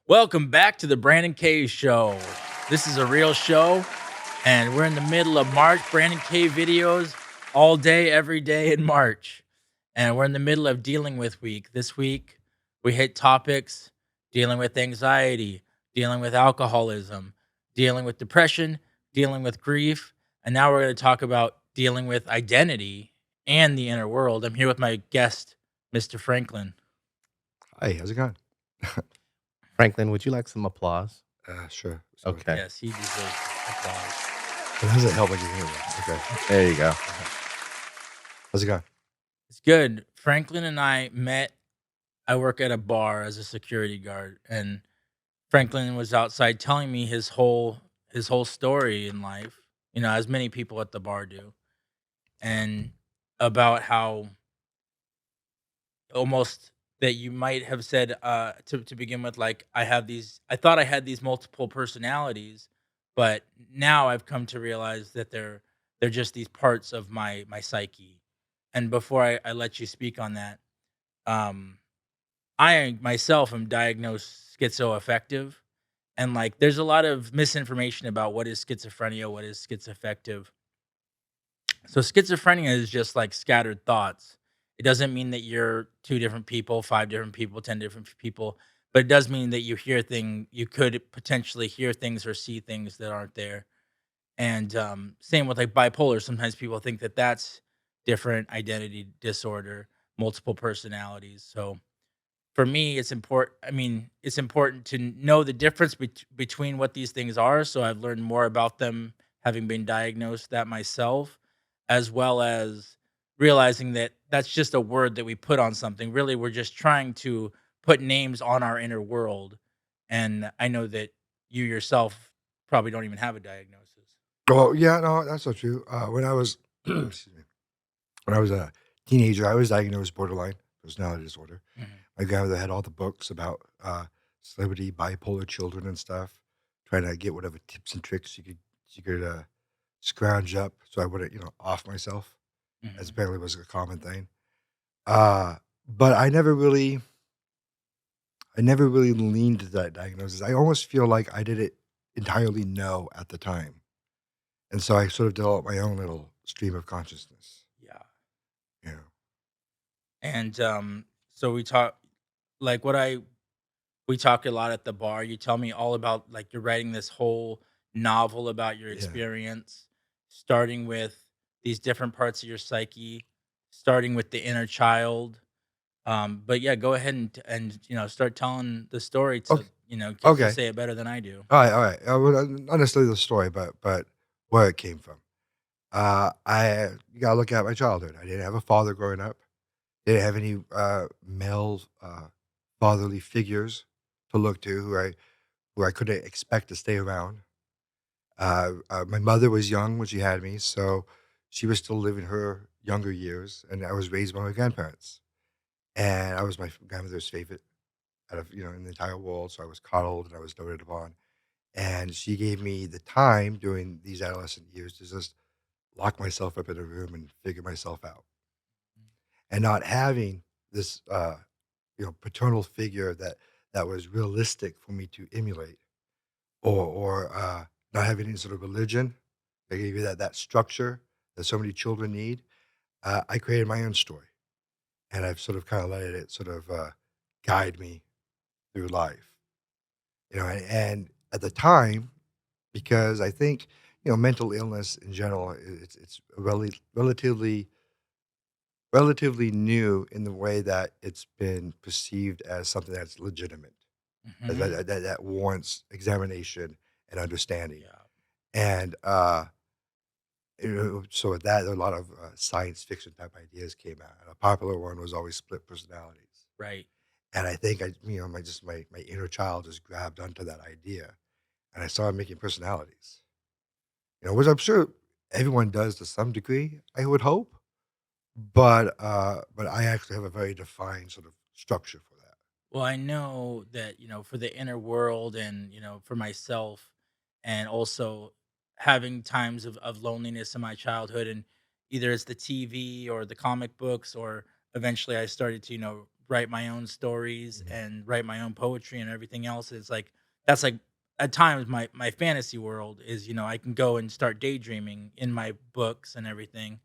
Welcome back to the Brandon K Show. This is a real show, and we're in the middle of March. Brandon K videos all day, every day in March. And we're in the middle of Dealing with Week. This week, we hit topics dealing with anxiety, dealing with alcoholism, dealing with depression, dealing with grief. And now we're going to talk about dealing with identity and the inner world. I'm here with my guest, Mr. Franklin. Hi, how's it going? Franklin, would you like some applause? Sure. So Okay, Yes, he deserves applause. it doesn't help when you hear me. Okay. there you go. How's it going? It's good. Franklin and I met. I work at a bar as a security guard, and Franklin was outside telling me his whole story in life. As many people at the bar do, and about how almost that you might have said to begin with, like I thought I had these multiple personalities, but now I've come to realize that they're just these parts of my psyche. And before I let you speak on that, um I myself am diagnosed schizoaffective, and like there's a lot of misinformation about what is schizophrenia, what is schizoaffective. So schizophrenia is just like scattered thoughts. It doesn't mean that you're two different people, five different people, 10 different people, but it does mean that you could potentially hear things or see things that aren't there. And same with like bipolar. Sometimes people think that that's different identity disorder, multiple personalities. So for me, it's important. I mean, it's important to know the difference between what these things are. So I've learned more about them having been diagnosed that myself, as well as realizing that that's just a word that we put on something. Really, we're just trying to put names on our inner world. And I know that you yourself probably don't even have a diagnosis. Oh, yeah, no, that's not true. When I was, excuse me, when I was a teenager, I was diagnosed borderline personality disorder. Mhm. My grandmother had all the books about celebrity bipolar children and stuff, trying to get whatever tips and tricks she could scrounge up so I wouldn't, off myself, as Mhm. apparently was a common thing. Uh, but I never really leaned to that diagnosis. I almost feel like I didn't entirely know at the time, and so I sort of developed my own little stream of consciousness. Yeah. Yeah, And so we talk like what I we talk a lot at the bar. You tell me all about like you're writing this whole novel about your yeah. experience, starting with these different parts of your psyche, starting with the inner child. But yeah, go ahead and start telling the story to Okay, because you'll okay. say it better than I do. Alright. Well, not necessarily the story, but where it came from. I You gotta look at my childhood. I didn't have a father growing up. Didn't have any male fatherly figures to look to who I couldn't expect to stay around. My mother was young when she had me, so she was still living her younger years, and I was raised by my grandparents. And I was my grandmother's favorite out of, in the entire world, so I was coddled and I was doted upon. And she gave me the time during these adolescent years to just lock myself up in a room and figure myself out. And not having this, paternal figure that was realistic for me to emulate, or not having any sort of religion that gave you that structure that so many children need. I created my own story, and I've sort of kind of let it sort of guide me through life. And at the time, because I think, mental illness in general, it's relatively new in the way that it's been perceived as something that's legitimate, that Hmm. that that that warrants examination and understanding. Yeah. And, so with that, a lot of, science fiction type ideas came out, and a popular one was always split personalities. Right. And I think my inner child just grabbed onto that idea, and I started making personalities. Which I'm sure everyone does to some degree, I would hope, but I actually have a very defined sort of structure for that. Well, I know that, for the inner world and, for myself, and also having times of loneliness in my childhood, and either it's the TV or the comic books, or eventually I started to, write my own stories Mhm. and write my own poetry and everything else. It's like that's like at times my fantasy world is, I can go and start daydreaming in my books and everything.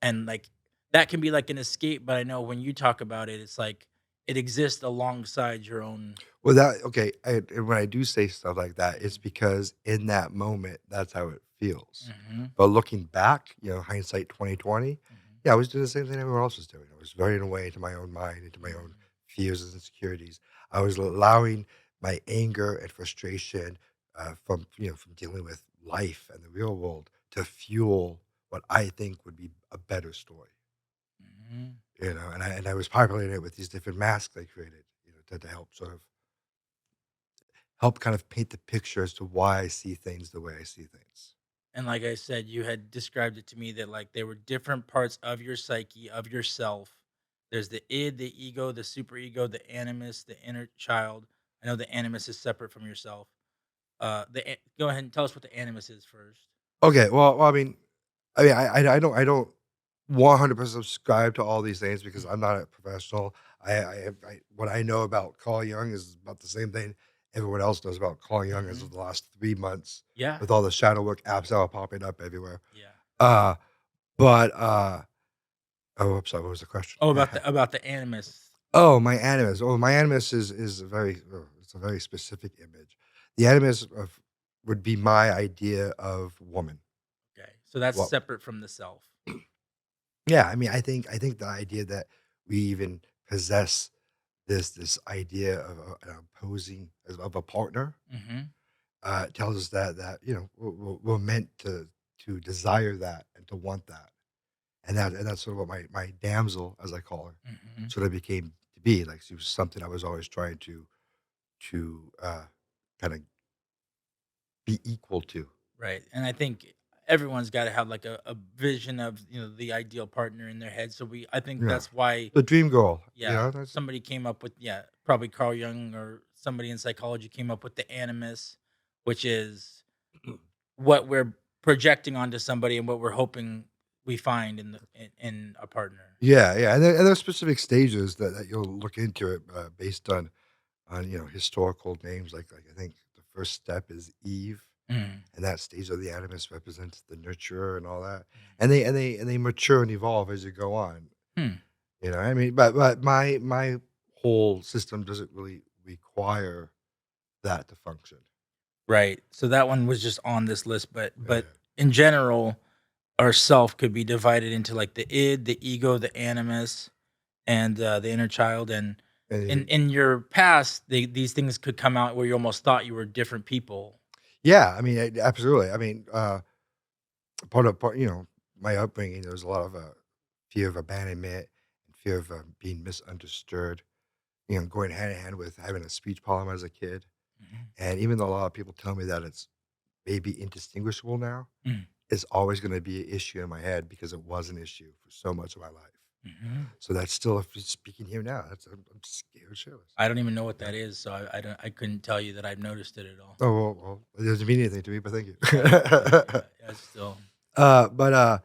And like that can be like an escape, but I know when you talk about it, it's like it exists alongside your own. Well, that okay, and when I do say stuff like that, it's Mhm, because in that moment, that's how it feels. mhm, But looking back, hindsight 2020, mhm, yeah, I was doing the same thing everyone else was doing. I was running away into my own mind, into my own mhm, fears and insecurities. I was allowing my anger and frustration from dealing with life and the real world to fuel what I think would be a better story. mhm. And I was populating it with these different masks I created, to help sort of help kind of paint the picture as to why I see things the way I see things. And like I said, you had described it to me that like they were different parts of your psyche, of yourself. There's the id, the ego, the superego, the animus, the inner child. I know the animus is separate from yourself. Go ahead and tell us what the animus is first. Okay, well, I don't 100% subscribe to all these things because I'm Mhm, not a professional. What I know about Carl Jung is about the same thing everyone else knows about Carl Jung as of mhm. the last 3 months Yeah, with all the shadow work apps that are popping up everywhere. yeah. Uh, but oh, I'm sorry. What was the question? Oh, about the animus. Oh, my animus. Oh, my animus is a very it's a very specific image. The animus would be my idea of woman. Okay, so that's Well, separate from the self. yeah, I mean, I think the idea that we even possess this idea of an opposing of a partner Mhm. tells us that we're meant to desire that and to want that, and that's sort of what my damsel, as I call her, Mhm. sort of became to be. Like she was something I was always trying to kind of be equal to. Right, and I think everyone's gotta have, like, a vision of, the ideal partner in their head, so I think Yeah, that's why, the dream girl. yeah, That's somebody came up with, probably Carl Jung or somebody in psychology came up with the animus, which is what we're projecting onto somebody and what we're hoping we find in a partner. yeah, yeah, and there's specific stages that you'll look into it based on historical names. Like I think the first step is Eve, Mm, and that stage of the animus represents the nurturer and all that, mm. and they mature and evolve as you go on. Hmm, I mean, but my whole system doesn't really require that to function. right, so that one was just on this list, but Yeah. in general, our self could be divided into, like, the id, the ego, the animus, and, the inner child, and And in your past, these things could come out where you almost thought you were different people. yeah, I mean, absolutely. I mean, my upbringing, there was a lot of fear of abandonment and fear of being misunderstood. Going hand in hand with having a speech problem as a kid. Mhm, And even though a lot of people tell me that it's maybe indistinguishable now, mm, it's always going to be an issue in my head because it was an issue for so much of my life. mhm. So that's still, if you're speaking here now, I'm scared shitless. I don't even know what Yeah. that is, so I couldn't tell you that I've noticed it at all. Oh, well, it doesn't mean anything to me, but thank you. Yeah, yeah, yeah, yeah, still. But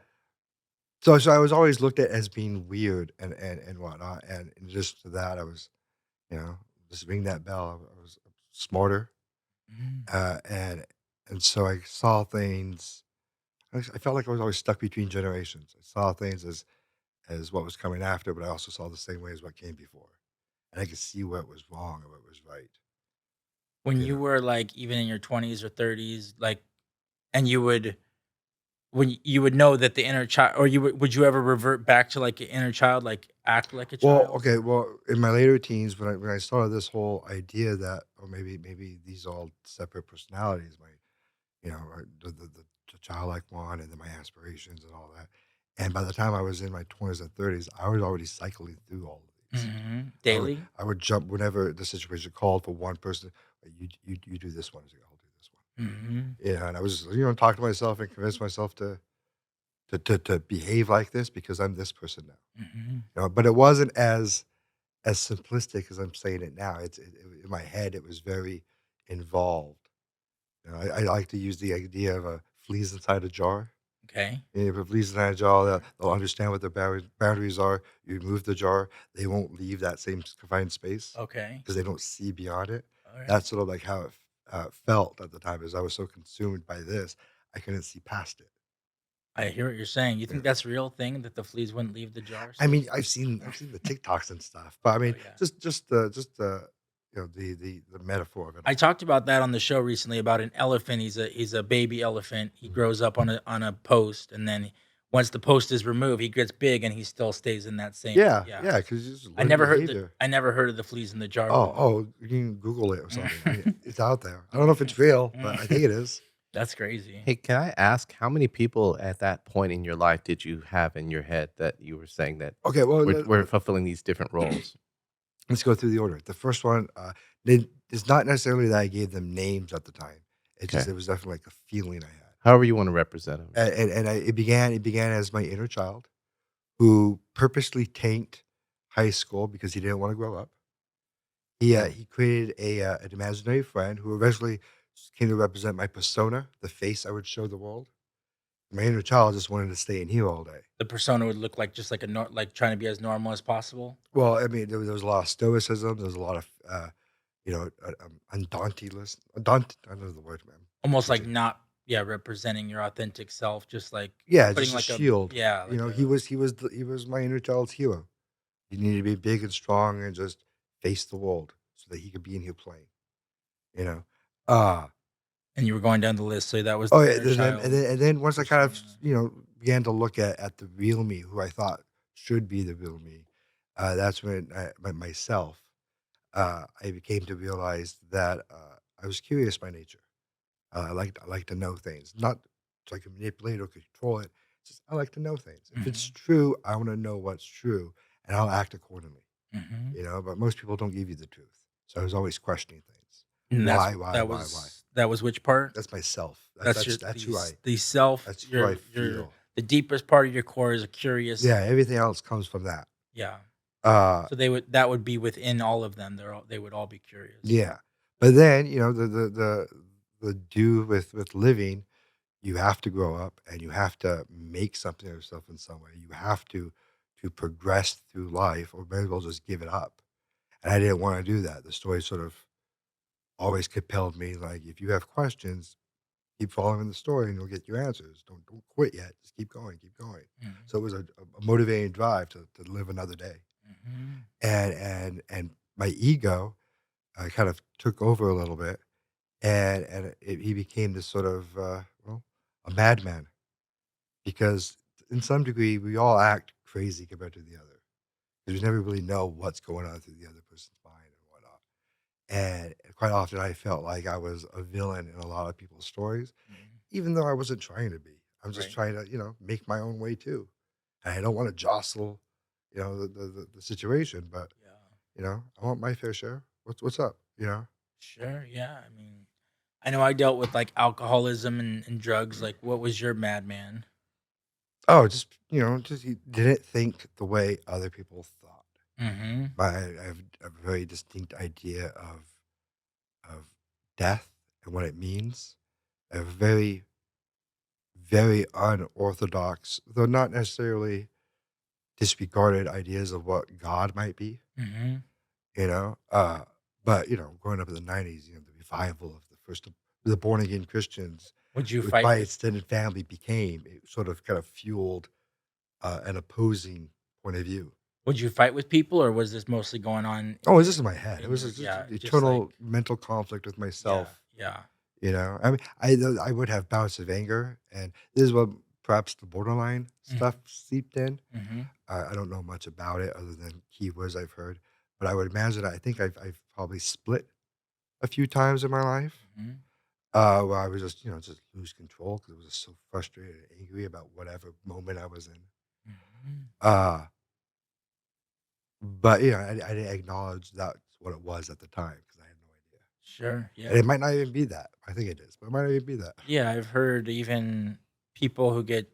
so I was always looked at as being weird and whatnot. And in addition to that, I was, you know, just ring that bell. I was smarter. Mhm. Uh, and and so I saw things. I felt like I was always stuck between generations. I saw things as what was coming after, but I also saw the same way as what came before, and I could see what was wrong and what was right. When You you know. were, like, even in your 20s or 30s, like, and you would know that the inner child, or would you ever revert back to, like, an inner child, like, act like a Well, child, okay. or Well, in my later teens, when I started this whole idea that, or maybe these all separate personalities, or the childlike one, and then my aspirations and all that. And by the time I was in my 20s and 30s, I was already cycling through all of these. Mhm. I would Daily? I would jump whenever the situation called for one person. You do this one. I was like, I'll do this one. Mhm. Yeah, and I was talking to myself and convince myself to behave like this because I'm this person now. Mhm. But it wasn't as simplistic as I'm saying it now. In my head, it was very involved. I like to use the idea of a fleas inside a jar. Okay. And if it fleas in that jar, they'll understand what their boundaries are. You remove the jar, they won't leave that same confined space Okay. because they don't see beyond it. All right. That's sort of like how it felt at the time, as I was so consumed by this, I couldn't see past it. I hear what you're saying. You Yeah. think that's a real thing that the fleas wouldn't leave the jar I so mean, easily? I've seen the TikToks and stuff, but I Oh mean, yeah. just the the metaphor of it I all. talked about that on the show recently about an elephant. He's a baby elephant. He Mhm. grows up on a post, and then once the post is removed, he gets big, and he still stays in that same. Yeah, Yeah. yeah, because you just learn behavior. I never heard of the fleas in the jar before. You can Google it or something. I mean, it's out there. I don't know if it's real, but I think it is. That's crazy. Hey, can I ask how many people at that point in your life did you have in your head that you were saying that Okay, well, were fulfilling these different roles? let's go through the order. The first one, it's not necessarily that I gave them names at the time. Okay. It was definitely like a feeling I had. However you want to represent them. It began as my inner child who purposely tanked high school because he didn't want to grow up. He created an imaginary friend who eventually came to represent my persona, the face I would show the world. My inner child just wanted to stay in here all day. The persona would look like just like like trying to be as normal as possible, Well, I mean, there was a lot of stoicism. There was a lot of, I don't know the word, man. almost like Teaching. not yeah representing your authentic self, just like Yeah, putting just a like a shield. yeah You like know, a he was my inner child's hero. He needed to be big and strong and just face the world so that he could be in here playing. You know, uh and you were going down the list, so that was oh the yeah, inner child and then once I kind of persona. began to look at the real me, who I thought should be the real me, that's when myself, I became to realize that I was curious by nature. I like to know things, not so I can manipulate or control it. Just I like to know things. If it's Mhm, true, I want to know what's true, and I'll act accordingly. mhm. But most people don't give you the truth, so I was always questioning things. And Why? that was which part? That's myself. That's your That's who I the self, that's who I your feel. the deepest part of your core is a curious Yeah, everything else comes from that. yeah. Uh, So that would be within all of them. They would all be curious. yeah. But then, the do with living, you have to grow up and you have to make something of yourself in some way. You have to progress through life or may as well just give it up. And I didn't want to do that. The story sort of always compelled me like if you have questions, keep following the story and you'll get your answers. Don't quit yet. Just keep going, keep going. Mhm, So it was a motivating drive to live another day. mhm. And my ego kind of took over a little bit, he became this sort of a madman because in some degree we all act crazy compared to the other because we never really know what's going on through the other person's mind and whatnot. And quite often I felt like I was a villain in a lot of people's stories, Mhm. even though I wasn't trying to be. I'm just Right. trying to make my own way too. And I don't want to jostle, the situation, but Yeah. I want my fair share. What's up? Sure. Yeah. I mean, I know I dealt with like alcoholism and drugs. Like, what was your madman? Oh, just just he didn't think the way other people thought. Mm-hmm. But I have a very distinct idea of death and what it means. I have very, very unorthodox, though not necessarily disregarded ideas of what God might be, Mm-hmm. you know? But, growing up in the '90s, the revival of the born again Christians, Would you which fight my with? extended family became, it sort of kind of fueled an opposing point of view. Would you fight with people, or was this mostly going on Oh, it's just in my head. It in was your just yeah, an just like eternal mental conflict with yeah, myself. yeah. I mean, I would have bouts of anger, and this is what perhaps the borderline stuff Mhm, seeped in. mhm, I don't know much about it other than keywords I've heard, but I would imagine I think I've probably split a few times in my life, mhm, where I was just just lose control because I was just so frustrated and angry about whatever moment I was in. mhm. Uh, but I didn't acknowledge that's what it was at the time because I had no idea. Sure, And yeah. it might not even be that. I think it is, but it might not even be that. Yeah, I've heard even people who get,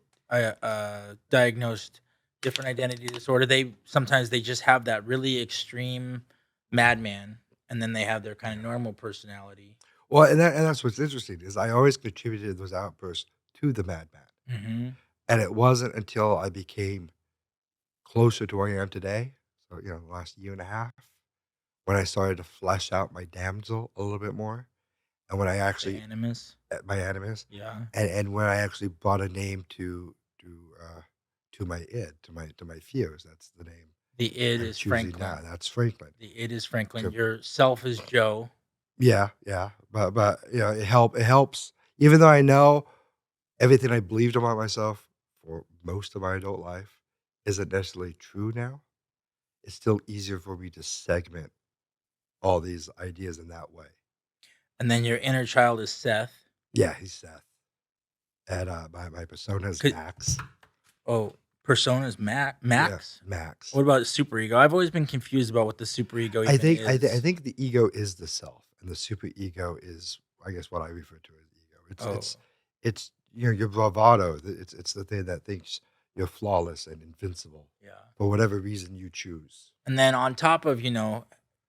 diagnosed different identity disorder, they just have that really extreme madman, and then they have their kinda Yeah. normal personality. Well, and that's what's interesting is I always contributed those outbursts to the madman. Mhm. And it wasn't until I became closer to where I am today, so, the last year and a half, when I started to flesh out my damsel a little bit more, and when I The actually animus. my animus, Yeah. and when I actually brought a name to my id, to my fears. That's the name The id I'm is choosing now. Franklin. That's Franklin. The id is Franklin. So Your self is Joe. yeah, yeah, but it helps. Even though I know everything I believed about myself for most of my adult life isn't necessarily true now, it's still easier for me to segment all these ideas in that way. And then your inner child is Seth. Yeah, he's Seth, and my persona is Could Max. oh, persona's Yeah, Max? Max. What about superego? I've always been confused about what the superego I even think I, th- I is. think the ego is the self, and the superego is, I guess, what I refer to as ego. It's Oh, it's it's your bravado. It's the thing that thinks you're flawless and invincible yeah. for whatever reason you choose. And then on top of,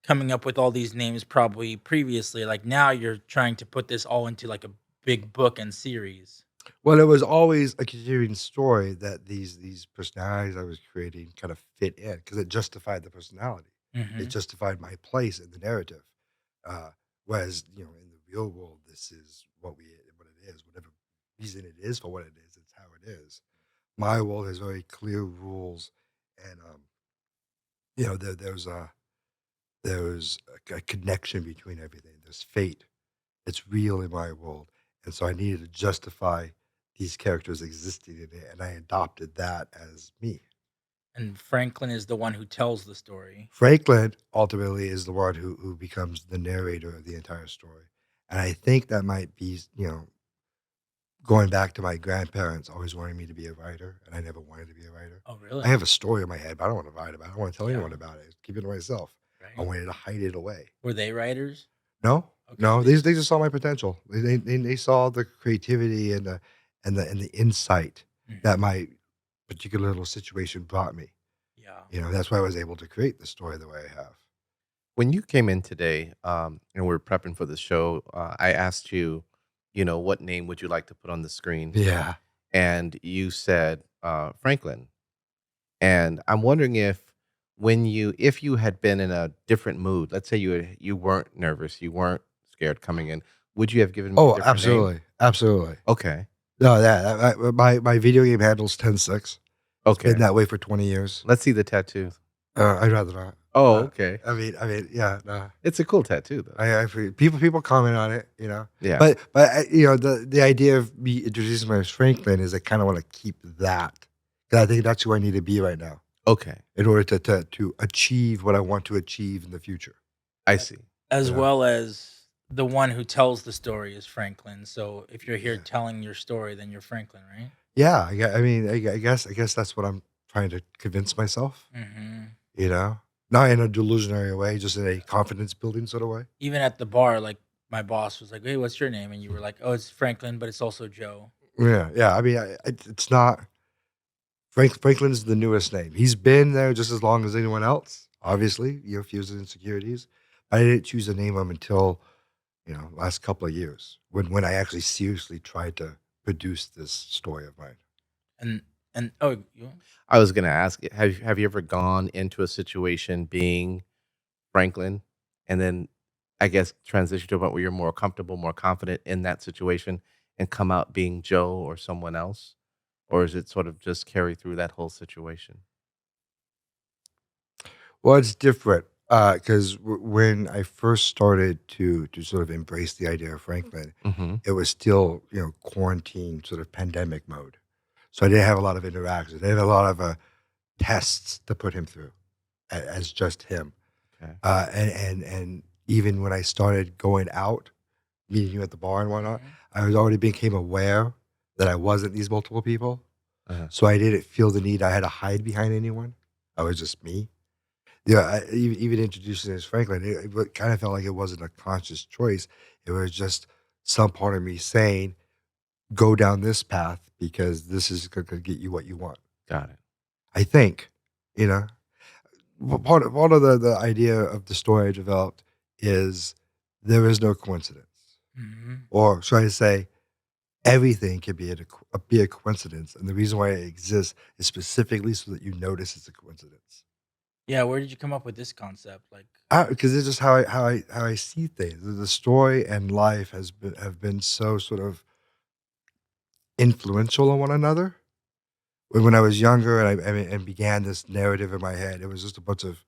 coming up with all these names probably previously, like now you're trying to put this all into like a big book and series. Well, it was always a continuing story that these personalities I was creating kind of fit in because it justified the personality. It Mhm. justified my place in the narrative. Uh, whereas in the real world, this is what it is. Whatever reason it is for what it is, it's how it is. My world has very clear rules, and there's a connection between everything. There's fate. It's real in my world, and so I needed to justify these characters existing in it, and I adopted that as me. And Franklin is the one who tells the story. Franklin ultimately is the one who becomes the narrator of the entire story, and I think that might be going back to my grandparents always wanting me to be a writer, and I never wanted to be a writer. Oh, I really? have a story in my head, but I don't want to write about it. I don't want to tell anyone Yeah, about it. Keep it to myself. I right. wanted to hide it away. Were they writers? No, Okay, no, they just saw my potential. They saw the creativity and the insight that mhm, my particular little situation brought me. yeah. That's why I was able to create the story the way I have. When you came in today, and we're prepping for the show, I asked you, what name would you like to put on the screen? Yeah. And you said Franklin. And I'm wondering if you had been in a different mood, let's say you weren't nervous, you weren't scared coming in, would you have given me a Oh, different name? absolutely, absolutely. Okay. No, yeah. My video game handles 10-6. It's been Okay. that way for 20 years. Let's see the tattoo. I'd rather not. Oh, Uh, okay. yeah, no. It's a cool tattoo though. People comment on it. Yeah. But the idea of me introducing myself as Franklin is I kind of want to keep that. 'Cause I think that's who I need to be right now Okay. in order to achieve what I want to achieve in the future. I A see. as You know? well as the one who tells the story is Franklin, so if you're here Yeah, telling your story, then you're Franklin, right? yeah. I guess that's what I'm trying to convince myself. Mhm. You know, not in a delusionary way, just in a confidence building sort of way. Even at the bar, like, my boss was like, "Hey, what's your name?" And you were like, "Oh, it's Franklin, but it's also Joe." Yeah, yeah. I mean, it's not. Franklin's the newest name. He's been there just as long as anyone else. Obviously, fears and insecurities. I didn't choose to name him until last couple of years when I actually seriously tried to produce this story of mine. And oh, you I was gonna ask, have you ever gone into a situation being Franklin, and then I guess transition to a point where you're more comfortable, more confident in that situation, and come out being Joe or someone else? Or is it sort of just carry through that whole situation? Well, it's different because when I first started to sort of embrace the idea of Franklin, Mhm. it was still quarantine sort of pandemic mode. So I didn't have a lot of interactions. I didn't have a lot of tests to put him through as just him. Okay. And even when I started going out, meeting you at the bar and whatnot, mhm. I was already became aware that I wasn't these multiple people. Uh-huh. So I didn't feel the need I had to hide behind anyone. I was just me. Yeah, even introducing it as Franklin, it kind of felt like it wasn't a conscious choice. It was just some part of me saying, "Go down this path because this is going to get you what you want." Got it. I think, you know. Part of the idea of the story I developed is there is no coincidence, Mhm. or should I say, Everything can be a coincidence, and the reason why it exists is specifically so that you notice it's a coincidence. Yeah, where did you come up with this concept? Like, Because it's just how I see things. The story and life have been so sort of influential on one another. When I was younger and began this narrative in my head, it was just a bunch of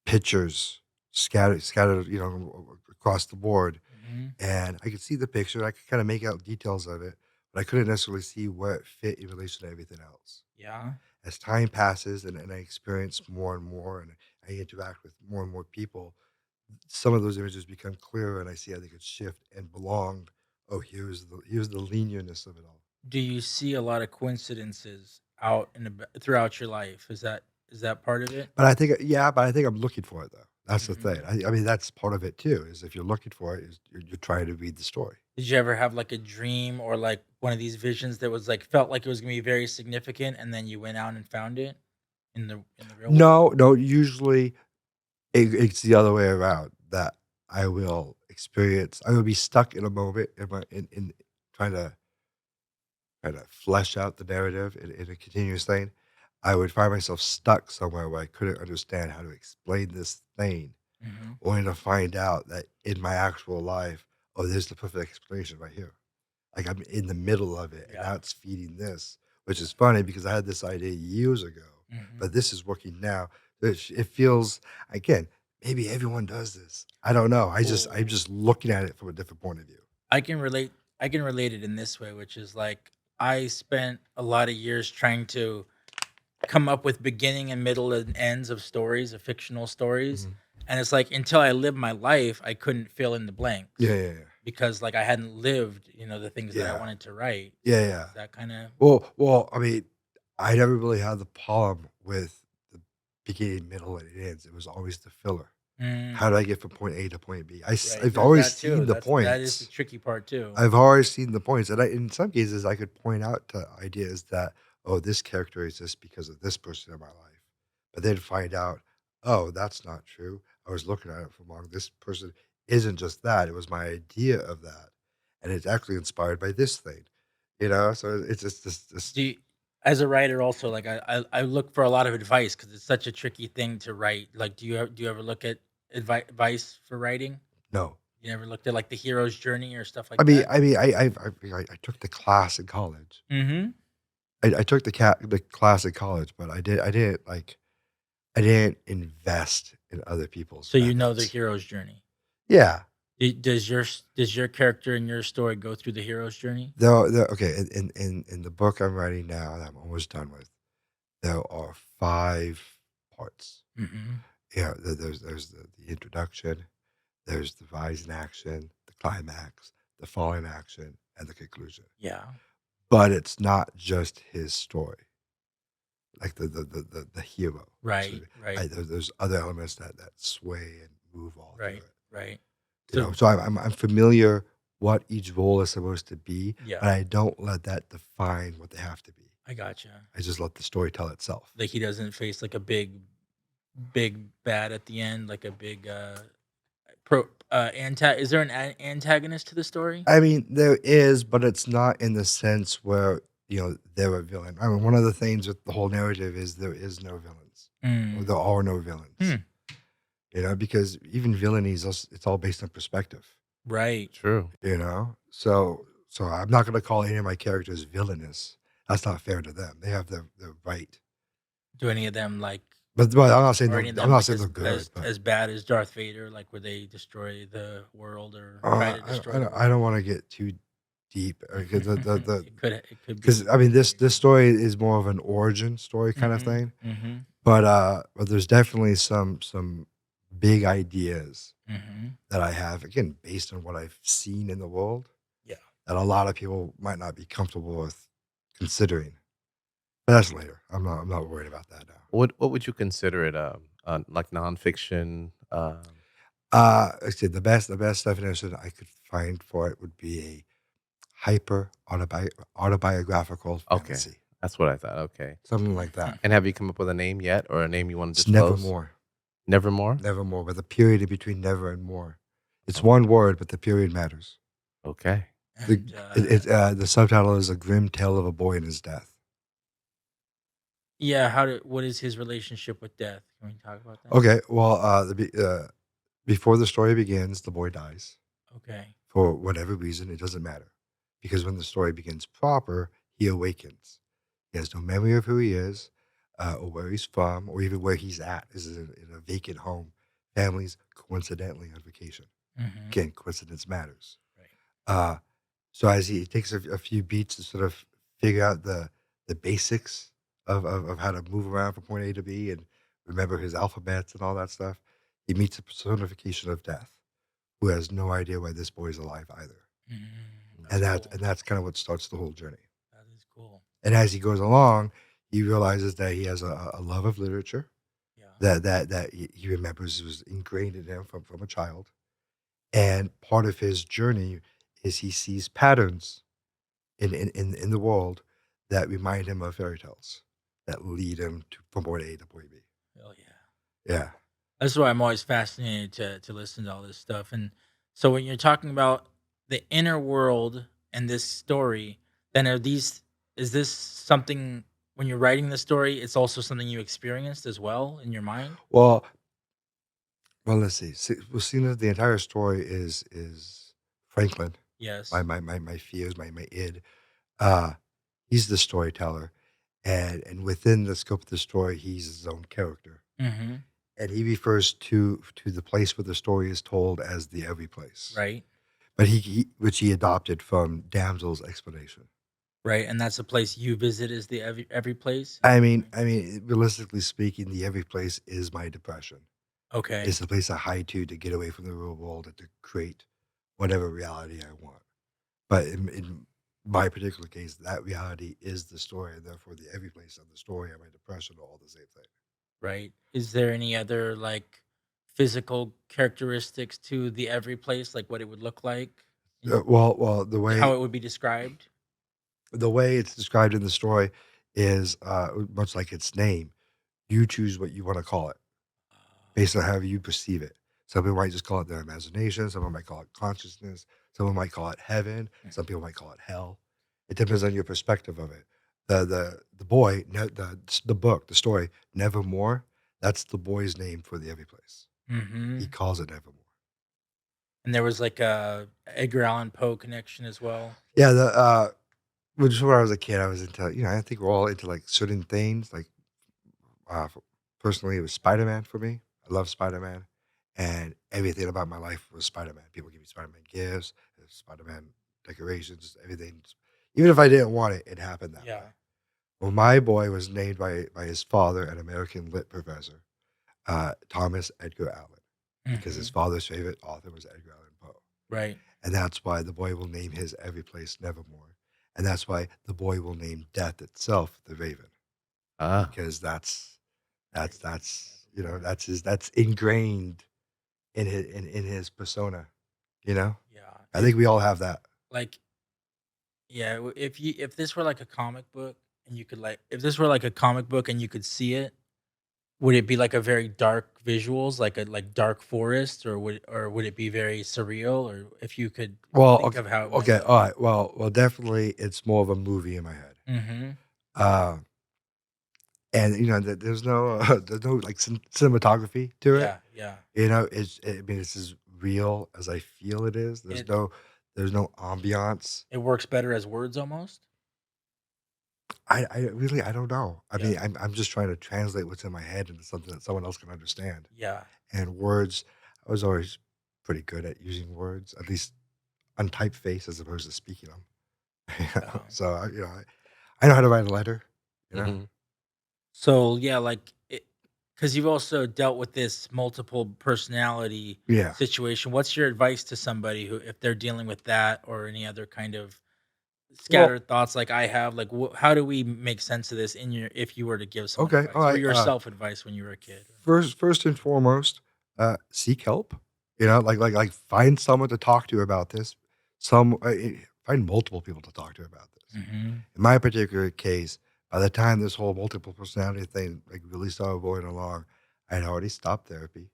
pictures scattered, across the board, mhm, and I could see the picture. I could kind of make out details of it, but I couldn't necessarily see where it fit in relation to everything else. yeah. As time passes and I experience more and more, and I interact with more and more people, some of those images become clearer, and I see how they could shift and belong. Oh, here's the linearness of it all. Do you see a lot of coincidences out in throughout your life? Is that part of it? But I think I'm looking for it though. That's the thing. Mhm. I mean, that's part of it too. Is if you're looking for it, is you're trying to read the story. Did you ever have like a dream or like one of these visions that was like felt like it was gonna be very significant, and then you went out and found it in the real world? No, no. Usually, it's the other way around. That I will experience. I will be stuck in a moment in trying to flesh out the narrative in a continuous thing. I would find myself stuck somewhere where I couldn't understand how to explain this thing, Mhm. only to find out that in my actual life, oh, there's the perfect explanation right here. Like I'm in the middle of it, and Yeah. now it's feeding this, which is funny because I had this idea years ago, Mhm. but this is working now. It feels again. Maybe everyone does this. I don't know. I'm Well, just looking at it from a different point of view. I can relate I can relate it in this way, which is like I spent a lot of years trying to come up with beginning and middle and ends of stories, of fictional stories. Mhm. And it's like until I lived my life, I couldn't fill in the Yeah, blanks yeah, yeah, because like I hadn't lived, the things that I yeah, wanted to write. yeah, So yeah. is that kind of Well. I mean, I never really had the problem with the beginning, middle, and ends. It was always the filler. mm, How do I get from point A to point B? right? I've There's always that too. seen the That is the points. tricky part too. I've always seen the points, and in some cases, I could point out to ideas that, oh, this character exists because of this person in my life, but then find out, oh, that's not true. I was looking at it from wrong. This person isn't just that; it was my idea of that, and it's actually inspired by this thing. So it's just this. Do you, as a writer also like I look for a lot of advice because it's such a tricky thing to write. Like do you ever look at advice for writing? No, You never looked at like the hero's journey or stuff I like mean, that? I mean, I took the class in college. Mhm. I took the class in college, but I didn't invest in other people's So you know the methods. hero's journey. Yeah. Does your character in your story go through the hero's journey? Though okay, in the book I'm writing now that I'm almost done with, there are 5 parts. Mhm. Yeah, there's the introduction, there's the rise in action, the climax, the fall in action, and the conclusion. Yeah. But it's not just his story, like the hero. So, Right, right, there's other elements that sway and move all through right, it. right. So So I'm familiar what each role is supposed to be, yeah, but I don't let that define what they have to be. I gotcha. I just let the story tell itself. Like, he doesn't face, like, a big bad at the end, like a big, is there an antagonist to the story? I mean, there is, but it's not in the sense where, they're a villain. I mean, one of the things with the whole narrative is there is no villains, or Mm. there are no villains, Hmm. because even villainy it's all based on perspective, Right. True. So I'm not going to call any of my characters villainous. That's not fair to them. They have their right. Do any of them, like But I'm not saying are any of I'm them, not like, saying as they're good, as but as bad as Darth Vader, like, where they destroy the world or try to destroy the I world? don't want to get too deep because It could be because I mean this very this story is more of an origin story kind of Mhm, thing, mhm, but there's definitely some big ideas mhm. that I have again based on what I've seen in the world Yeah. that a lot of people might not be comfortable with considering. But that's later. I'm not worried about that now. What would you consider it? Like nonfiction? I said the best definition I could find for it would be a hyper autobiographical Okay, fantasy, that's what I thought. Okay. something like that. And have you come up with a name yet, or a name you want to It's disclose? nevermore, Nevermore. nevermore, with a period in between never and more. It's Okay. one word, but the period matters. Okay. The And the subtitle is "A Grim Tale of a Boy and His Death." yeah, what is his relationship with death? Can we talk about that? Okay, well, before the story begins, the boy dies Okay. for whatever reason. It doesn't matter because when the story begins proper, he awakens. He has no memory of who he is, or where he's from, or even where he's at. This is in a vacant home. Families coincidentally on vacation. Mhm. Again, coincidence matters. Right. Uh, so as he takes a few beats to sort of figure out the basics of how to move around from point A to B and remember his alphabets and all that stuff, he meets a personification of death who has no idea why this boy is alive either. Mm, And that's cool. that's kind of what starts the whole journey. That is cool. And as he goes along, he realizes that he has a love of literature Yeah. that he remembers was ingrained in him from a child. And part of his journey is he sees patterns in the world that remind him of fairy tales that lead him to from point A to point B. Hell yeah. Yeah. That's why I'm always fascinated to listen to all this stuff. And so when you're talking about the inner world and this story, then is this something when you're writing the story, it's also something you experienced as well in your mind? Well, let's see. Well, seeing that the entire story is Franklin, Yes. my fears, my id. Uh, he's the storyteller, and within the scope of the story, he's his own character, Mhm. and he refers to the place where the story is told as the every place, Right. but he which he adopted from Damsel's explanation. Right. And that's the place you visit is the every place? Is I that mean right? I mean, realistically speaking, the every place is my depression. Okay. It's the place I hide to get away from the real world and to create whatever reality I want. But in my particular case, that reality is the story, and therefore the every place and the story and my depression are all the same thing. Right. Is there any other like physical characteristics to the every place, like what it would look like and Well, how it would be described? the way it's described in the story is much like its name. You choose what you want to call it based on however you perceive it. Some people might just call it their imagination. Some people might call it consciousness. Someone might call it heaven. Some people might call it hell. It depends on your perspective of it. The boy, the book, the story, Nevermore. That's the boy's name for the every place. He Mhm. calls it Nevermore. And there was like a Edgar Allan Poe connection as well. Yeah, just when I was a kid, I was into, I think we're all into like certain things. Like, f personally, it was Spider-Man for me. I love Spider-Man, and everything about my life was Spider-Man. People give me Spider-Man gifts, Spider-Man decorations, everything. Even if I didn't want it, it happened that way. Yeah. Well, my boy was named by his father, an American lit professor, Thomas Edgar Allan, because his Mhm. father's favorite author was Edgar Allan Poe. Right. And that's why the boy will name his every place Nevermore. And that's why the boy will name death itself the Raven, Ah, because Right. Nevermore. that's ingrained in his persona, you know? Yeah. I think we all have that. Like yeah, if this were like a comic book and you could like if this were like a comic book and you could see it, would it be like a very dark visuals, like a like dark forest, or would it be very surreal, or if you could Well, think of how it might okay, look? all right. Well, definitely it's more of a movie in my head. Mhm. Uh, and there's no there's no like cinematography to it. Yeah, yeah. I mean, it's as real as I feel it is. It There's no ambiance. it works better as words almost? I really I don't know. I Yeah. mean, I'm just trying to translate what's in my head into something that someone else can understand. Yeah. And words, I was always pretty good at using words, at least on typeface as opposed to speaking them. Yeah. So I know how to write a letter. You know. mhm. So, yeah, like, because you've also dealt with this multiple personality Yeah. situation. What's your advice to somebody who, if they're dealing with that or any other kind of Well, scattered thoughts like I have? Like, how do we make sense of this in your if you were to give someone okay, all advice or right. yourself advice when you were a kid? First and foremost, seek help. Like find someone to talk to about this. Find multiple people to talk to about this. Mhm. In my particular case, by the time this whole multiple personality thing like really started rolling along, I had already stopped therapy,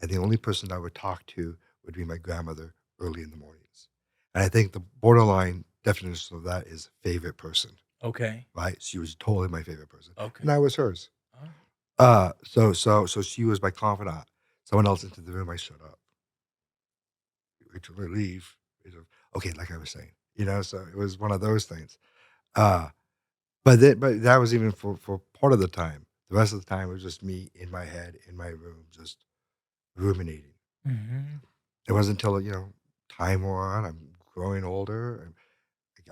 and the only person I would talk to would be my grandmother early in the mornings. And I think the borderline definition of that is favorite person, Okay. right? She was totally my favorite person, and Okay. I was hers. Oh, So she was my confidant. Someone else into the room, I shut up. Wait till they leave. Okay, like I was saying, so it was one of those things. Uh, but that was even for part of the time. The rest of the time, it was just me in my head, in my room, just ruminating. mhm. It wasn't until, time wore on, I'm growing older, and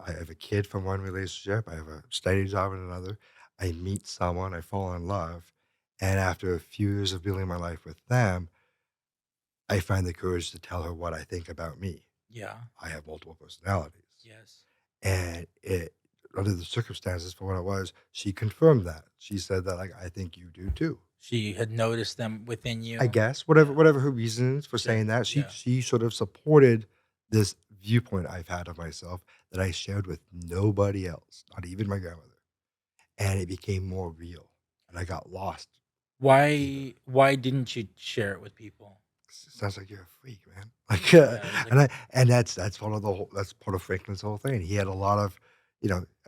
I have a kid from one relationship, I have a steady job in another. I meet someone, I fall in love, and after a few years of building my life with them, I find the courage to tell her what I think about me. Yeah. I have multiple personalities. Yes. And under the circumstances for what it was, she confirmed that. She said that, like, "I think you do too." She had noticed them within I you. guess, Yeah. whatever her reasons for Sure. saying that, she Yeah. she sort of supported this viewpoint I've had of myself that I shared with nobody else, not even my grandmother, and it became more real, and I got lost deeper. Why didn't you share it with people? Sounds like you're a freak, man. Like, Yeah, it's like and that's one of that's part of Franklin's whole thing. He had a lot of,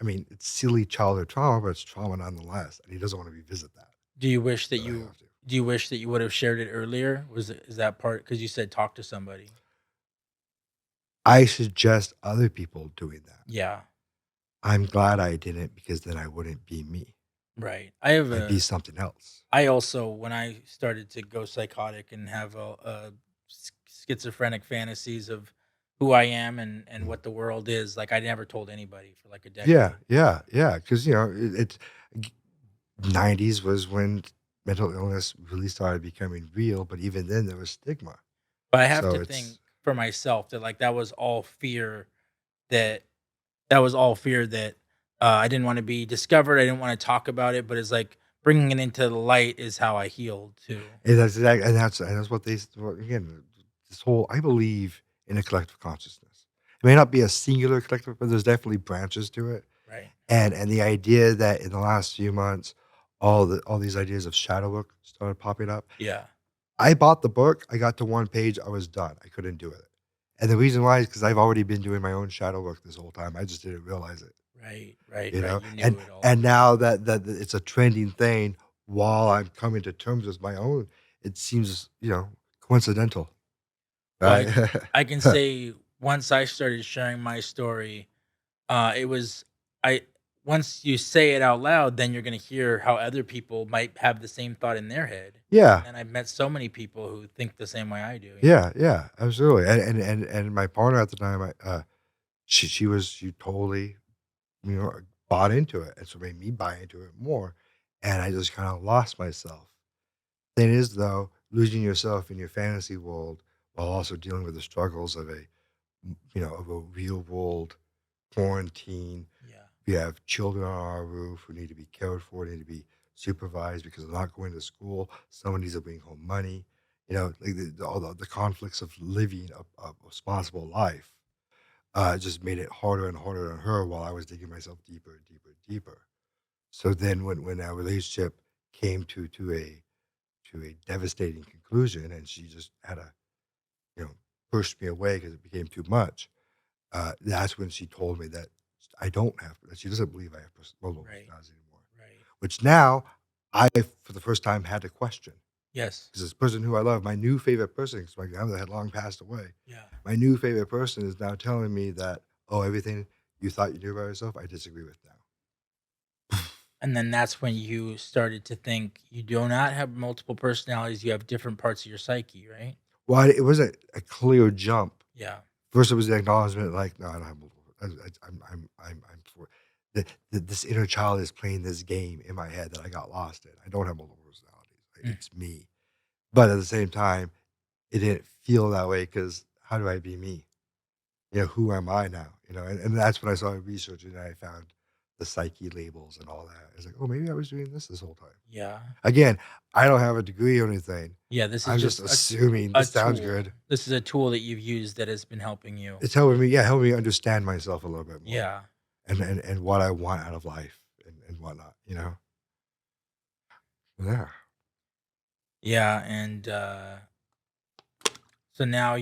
I mean, it's silly childhood trauma, but it's trauma nonetheless, and he doesn't want to revisit that. do you wish that But I you have to. do you wish that you would have shared it earlier? Is that part because you said talk to somebody? I suggest other people doing that. Yeah, I'm glad I didn't because then I wouldn't be me. right. I'd be something else. I also when I started to go psychotic and have schizophrenic fantasies of who I am and Mm. what the world is, like I never told anybody for like a Yeah, decade. yeah, yeah. Because it's 90s was when mental illness really started becoming real, but even then there was stigma. But I have So to think for myself that like that was all fear that that was all fear that I didn't want to be discovered. I didn't want to talk about it, but it's like bringing it into the light is how I healed too. and that's what again, this whole I believe in a collective consciousness. It may not be a singular collective, but there's definitely branches to it. Right. And the idea that in the last few months, all these ideas of shadow work started popping up. Yeah. I bought the book, I got to one page, I was done. I couldn't do it. And the reason why is because I've already been doing my own shadow work this whole time. I just didn't realize it. Right. Right. You Right. know? You And knew it all. and now that it's a trending thing, while I'm coming to terms with my own, it seems, coincidental, Well, right? I can say once I started sharing my story, it was I once you say it out loud, then you're gonna hear how other people might have the same thought in their head. Yeah. And I've met so many people who think the same way I do. Yeah, yeah, absolutely. And my partner at the time, she totally, bought into it, and so made me buy into it more, and I just kinda lost myself. Thing is, though, losing yourself in your fantasy world while also dealing with the struggles of of a real world quarantine. Yeah. We have children on our roof who need to be cared for, need to be supervised because they're not going to school. Someone needs to bring home money. Like all the conflicts of living a responsible life just made it harder and harder on her while I was digging myself deeper and deeper and deeper. So then when our relationship came to a devastating conclusion, and she just had to, you know, push me away because it became too much. That's when she told me that I don't have that she doesn't believe I have multiple Right. personalities anymore. Right. Which now I, for the first time, had to question Yes. because this person who I love, my new favorite person, because my grandmother had long passed away, Yeah. my new favorite person is now telling me that, oh, everything you thought you knew about yourself, I disagree with now. And then that's when you started to think you do not have multiple personalities, you have different parts of your psyche, right? Well, it wasn't a clear jump. Yeah. First, it was the acknowledgement, like, no, I don't have multiple. I'm for this inner child is playing this game in my head that I got lost in. I don't have multiple personalities. Like, Mm. it's me. But at the same time, it didn't feel that way because how do I be me? Who am I now? And that's when I started researching and I found the psyche labels and all that. It's like, oh, maybe I was doing this whole time. Yeah. Again, I don't have a degree or anything. Yeah, this is I'm just just assuming a this sounds tool. good. This is a tool that you've used that has been helping you. It's helping me, yeah, helping me understand myself a little bit more Yeah. and what I want out of life and whatnot. Yeah. Yeah, and so now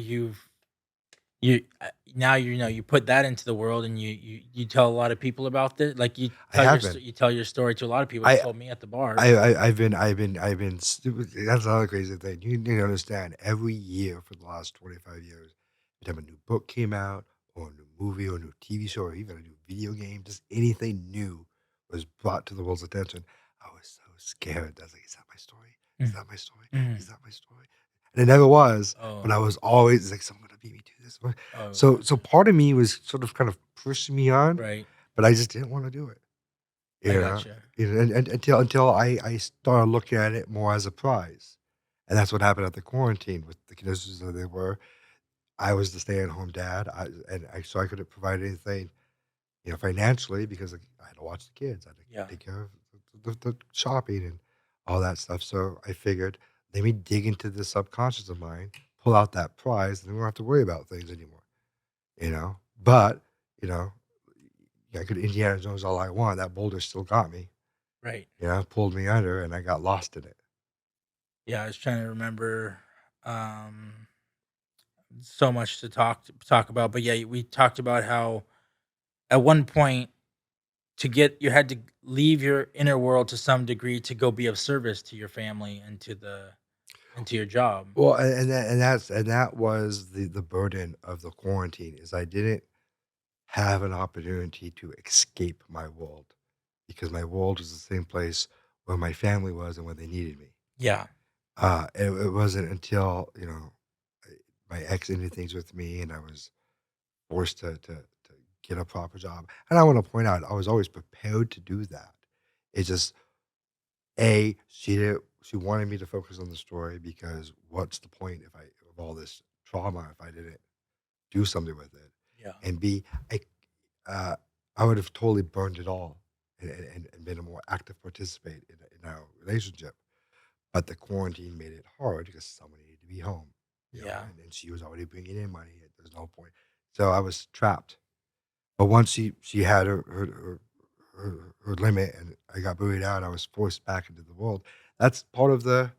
Now you put that into the world and you tell a lot of people about it. Like I have been. you tell your story to a lot of people. You I told me at the bar. I've been that's another crazy thing. You need to understand, every year for the last 25 years, every time a new book came out, or a new movie, or a new TV show, or even a new video game, just anything new was brought to the world's attention, I was so scared. I was like, "Is that my story? Is Mm, that my story? Is mhm. that my story?" And it never was, but Oh, I was always like, "Someone gonna beat me to this." oh, So gotcha. part of me was sort of kind of pushing me on, Right. but I just didn't wanna do it. I You know? gotcha. And until I started looking at it more as a prize, and that's what happened at the quarantine with the conditions that they were. I was the stay-at-home dad, so I couldn't provide anything, financially, because I had to watch the kids, I had to Yeah. take care of the shopping and all that stuff, so I figured, let me dig into the subconscious of mine, pull out that prize, and then we don't have to worry about things anymore, you know? But, you know, I could Indiana Jones all I want, that boulder still got me. Right. Pulled me under, and I got lost in it. Yeah. I was trying to remember. Um, so much to talk about, but yeah, we talked about how at one point you had to leave your inner world to some degree to go be of service to your family and to your job. Well, and that was the burden of the quarantine, is I didn't have an opportunity to escape my world, because my world was the same place where my family was and when they needed me. Yeah. It wasn't until, my ex ended things with me, and I was forced to get a proper job. And I want to point out, I was always prepared to do that. It's just, she wanted me to focus on the story, because what's the point if I of all this trauma if I didn't do something with it? Yeah. And B, uh, I would have totally burned it all, and been a more active participate in our relationship. But the quarantine made it hard because someone needed to be home, Yeah. and she was already bringing in money. There's no point. So I was trapped. But once she had her limit, and I got booted out, I was forced back into the world. That's part of the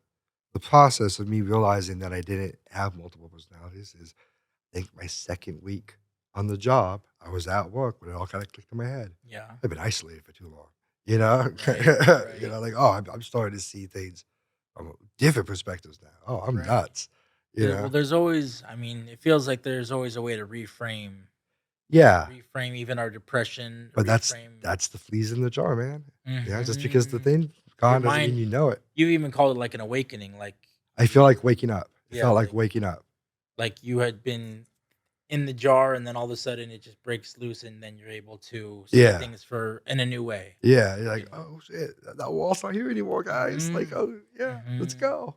process of me realizing that I didn't have multiple personalities. Is, I think, my second week on the job, I was at work when it all kind of clicked in my head. Yeah. I've been isolated for too long, you know. Right. Right. Like, oh, I'm starting to see things from different perspectives now. Oh, I'm Right. nuts, you know. Well, there's always. I mean, it feels like there's always a way to Yeah, reframe even our depression. but that's Reframe. that's the fleas in the jar, man. Just because the Hmm. thing's Your gone doesn't mean mind. you know it. You even called it like an awakening. Like I feel like waking up. It yeah, felt like waking up. like you had been in the jar, and then all of a sudden it just breaks loose, and then you're able to see Yeah. things for in a new way. Yeah, you're You like, know. "Oh, shit, that wall's not here anymore, guys." Like, Mhm. "Oh, yeah, let's Mhm. go.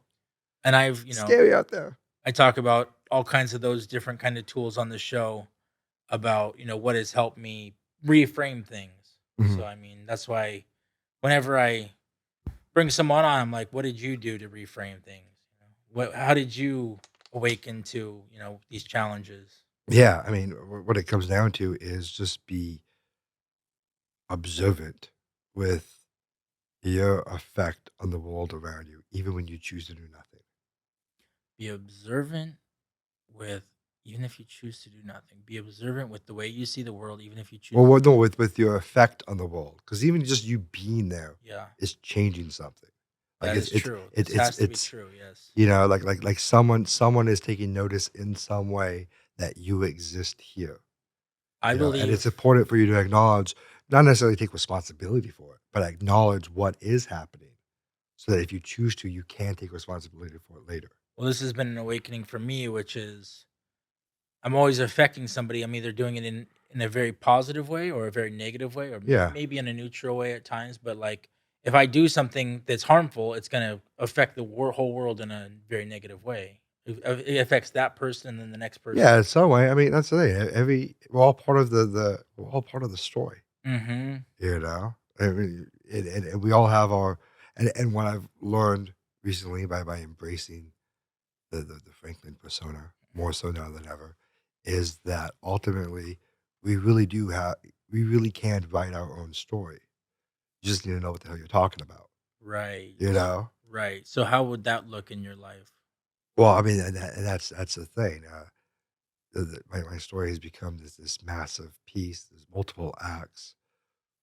And I've, It's scary out there." I talk about all kinds of those different kind of tools on the show about, what has helped me reframe things. Mhm. So I mean, that's why whenever I bring someone on, I'm like, what did you do to reframe things? How did you awaken to, these challenges? Yeah, I mean, what it comes down to is just be observant with your effect on the world around you, even when you choose to do nothing. Be observant with even if you choose to do nothing. Be observant with the way you see the world, even if you choose Well, to what do no, nothing. with your effect on the world, because even just you being there Yeah, is changing something. Like, that it's is it's true. it's This it's has to be it's true. Yes. like someone is taking notice in some way that you exist here. I And it's believe important for you to acknowledge, not necessarily take responsibility for it, but acknowledge what is happening, so that if you choose to, you can take responsibility for it later. well, this has been an awakening for me, which is I'm always affecting somebody. I'm either doing it in a very positive way or a very negative way, or Yeah. maybe in a neutral way at times. But like, if I do something that's harmful, it's going to affect the whole world in a very negative way. It affects that person and then the next person. Yeah, in some way. I mean, that's the thing. Every we're all part of we're all part of the story, Hmm. you know? I mean, and we all have our, and what I've learned recently by embracing the Franklin persona more so now than ever, is that ultimately we really do have we really can write our own story. You just need to know what the hell you're talking about, Right. you know? Right. So how would that look in your life? Well, I mean, and that's the thing. my story has become this massive piece. There's multiple acts.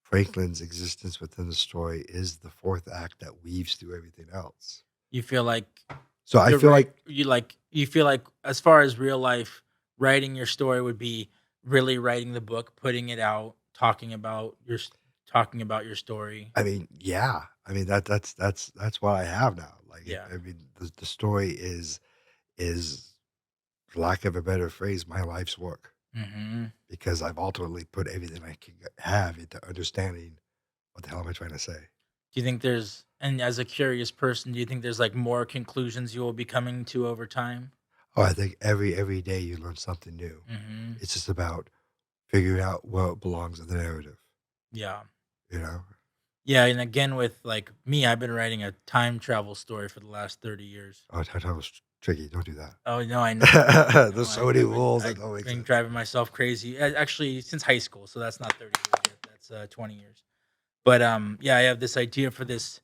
Franklin's existence within the story is the fourth act that weaves through everything else. You feel like So I you're feel right. like You feel like as far as real life, writing your story would be really writing the book, putting it out, talking about your story. I mean, yeah. I mean that's what I have now. Like Yeah. I mean the story is for lack of a better phrase, my life's work Hmm. because I've ultimately put everything I can have into understanding what the hell am I trying to say. Do you think there's, and as a curious person, do you think there's like more conclusions you will be coming to over time? Oh, I think every day you learn something new. Hmm. It's just about figuring out what belongs in the narrative, Yeah. you know? Yeah. And again, with like me, I've been writing a time travel story for the last 30 years. Oh, that was tricky. Don't do Oh, no, I know. I that. know. There's so many rules that I've don't make been sense. driving myself crazy. Actually, since high school. So that's not 30 years yet. That's 20 years. But yeah, I have this idea for this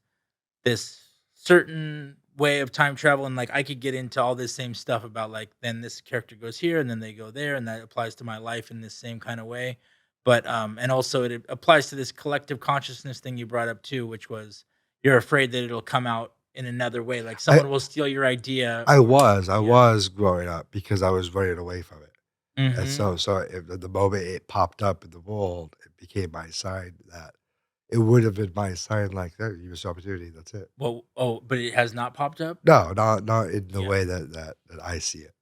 certain way of time travel, and like I could get into all this same stuff about like then this character goes here and then they go there, and that applies to my life in this same kind of way. But and also it applies to this collective consciousness thing you brought up too, which was you're afraid that it'll come out in another way, like I someone will steal your idea I or was I yeah. was growing up because I was running away from it. And Mhm. so if the moment it popped up in the world, it became my sign that it would have been my sign like that. You missed your opportunity. That's it. Well, oh, but it has not popped up? No, not in the Yeah. way that I see it.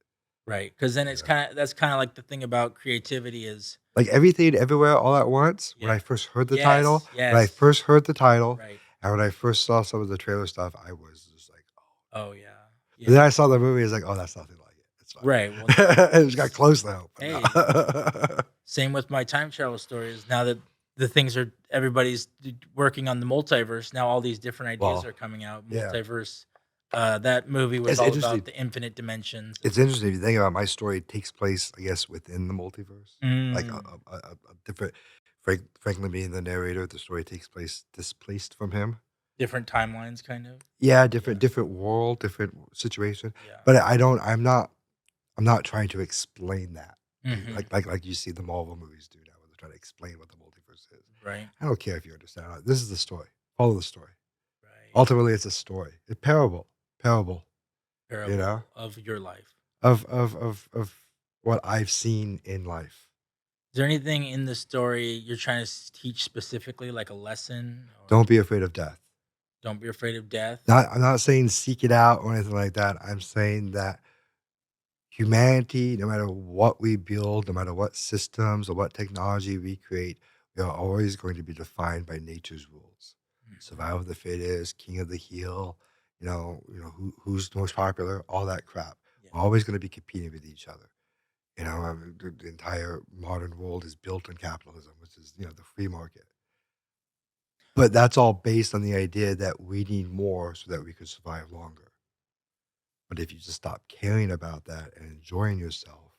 Right. Cuz then You it's know, kind of that's kind of like the thing about creativity is like everything, everywhere, all at once. When I yeah. first heard the title, Yes, when I yes. first heard the title, Right. and when I first saw some of the trailer stuff, I was just like, oh. Oh yeah. But then Yeah. I saw the movie. It's like, oh, that's nothing like it. It's Right. Well, fine. It just got s- close though, but hey, no. same with my time travel stories. Now that the things are everybody's working on the multiverse, now all these different ideas Well, are coming out. yeah, Multiverse. That movie was it's all about interesting. the infinite dimensions and It's interesting if you think about my story. It takes place, I guess, within the multiverse, like mm, a different. Franklin being the narrator, the story takes place displaced from him. different timelines, kind of. Yeah, Yeah. different world, different situation. Yeah. But I don't. I'm not trying to explain that. Hmm. Like you see the Marvel movies do now, where they're trying to explain what the multiverse is. Right. I don't care if you understand. This is the story. Follow the story. Right. Ultimately, it's a story. A parable. You know, Parable of your life. of what I've seen in life. Is there anything in the story you're trying to teach specifically, like a lesson, or Don't be afraid of death. don't be afraid of death? I'm not saying seek it out or anything like that. I'm saying that humanity, no matter what we build, no matter what systems or what technology we create, we are always going to be defined by nature's rules. Mhm. Survival of the fittest, king of the heel, who's most popular, all that crap. Yeah. We're always going to be competing with each other. The entire modern world is built on capitalism, which is the free market. But that's all based on the idea that we need more so that we could survive longer. But if you just stop caring about that and enjoying yourself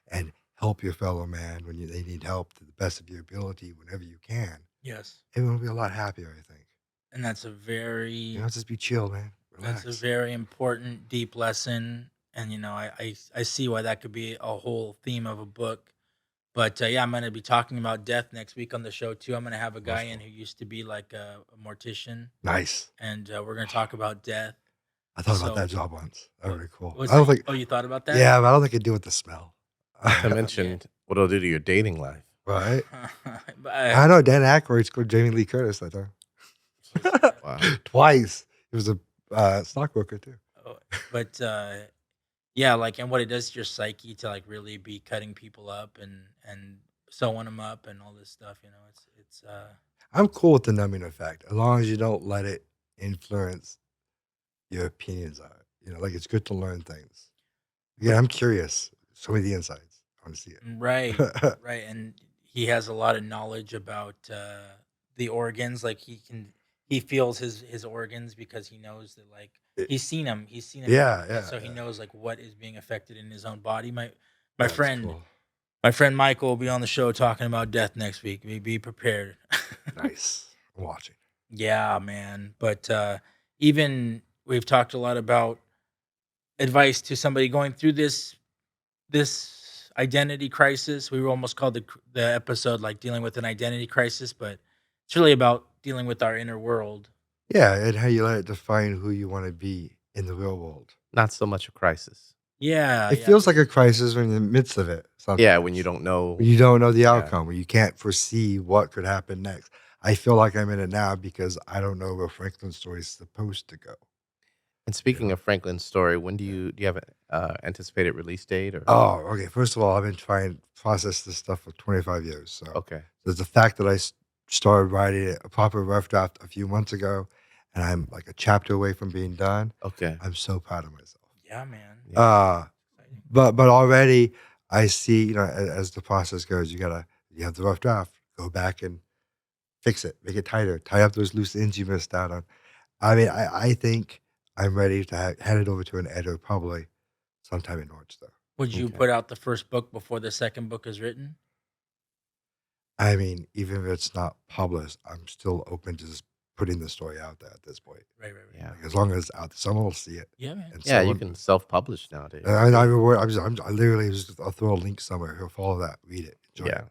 and help your fellow man when they need help to the best of your ability whenever you can, Yes. everyone will be a lot happier, I think. And Just be chill, man. that's a Relax. very important, deep lesson. And I see why that could be a whole theme of a book. But yeah, I'm gonna be talking about death next week on the show too. I'm gonna have a guy in Wonderful. who used to be like a mortician, Nice. and we're gonna talk about death. I thought about that So job once. That what would be cool. was I don't that? think, Oh, you thought about that? yeah, but I don't think it'd do with the smell. Not to Yeah. mention what it'll do to your dating life. Right? But I know Dan Aykroyd scored Jamie Lee Curtis that time. Wow. Twice. He was a stockbroker too. oh, but yeah, like, and what it does to your psyche to like really be cutting people up and sewing them up and all this stuff. It's I'm cool with the numbing effect as long as you don't let it influence your opinions on it. Like it's good to learn things. Yeah, but I'm curious. Show me the insides. I want to see right, it. right, and he has a lot of knowledge about the organs. Like he feels his organs because he knows that like It- he's seen him, yeah, and yeah, so he yeah. knows like what is being affected in his own body. My That's friend cool. my friend Michael will be on the show talking about death next week. Be prepared. Nice. I'm watching. Yeah, man. But even we've talked a lot about advice to somebody going through this identity crisis. We were almost called the episode like dealing with an identity crisis, but it's really about dealing with our inner world. Yeah, and how you let it define who you wanna be in the real world. Not so much a crisis. Yeah, It yeah, feels like a crisis when you're in the midst of it Yeah, when you sometimes. don't When know. you don't know the Yeah. outcome, when you can't foresee what could happen next. I feel like I'm in it now because I don't know where Franklin's story is supposed to go, And you speaking know? of Franklin's story, when Yeah. do you have an anticipated release date or? Oh, okay, first of all, I've been trying to process this stuff for 25 years, so Okay. there's the fact that started writing a proper rough draft a few months ago, and I'm, like, a chapter away from being done. Okay. I'm so proud of myself. yeah, man. Yeah. Uh Exciting. But already I see, as the process goes, you have the rough draft, go back and fix it, make it tighter, tie up those loose ends you missed out on. I mean, I think I'm ready to hand it over to an editor probably sometime in March, though. Would you Okay. put out the first book before the second book is written? I mean, even if it's not published, I'm still open to just putting the story out there at this point. Right, right, right. Yeah. Like, as long as it's out there, someone will see it, Yeah, man. and Yeah, you someone. can self-publish nowadays. And I literally I'll throw a link somewhere. He'll follow that, read it, enjoy Yeah. it.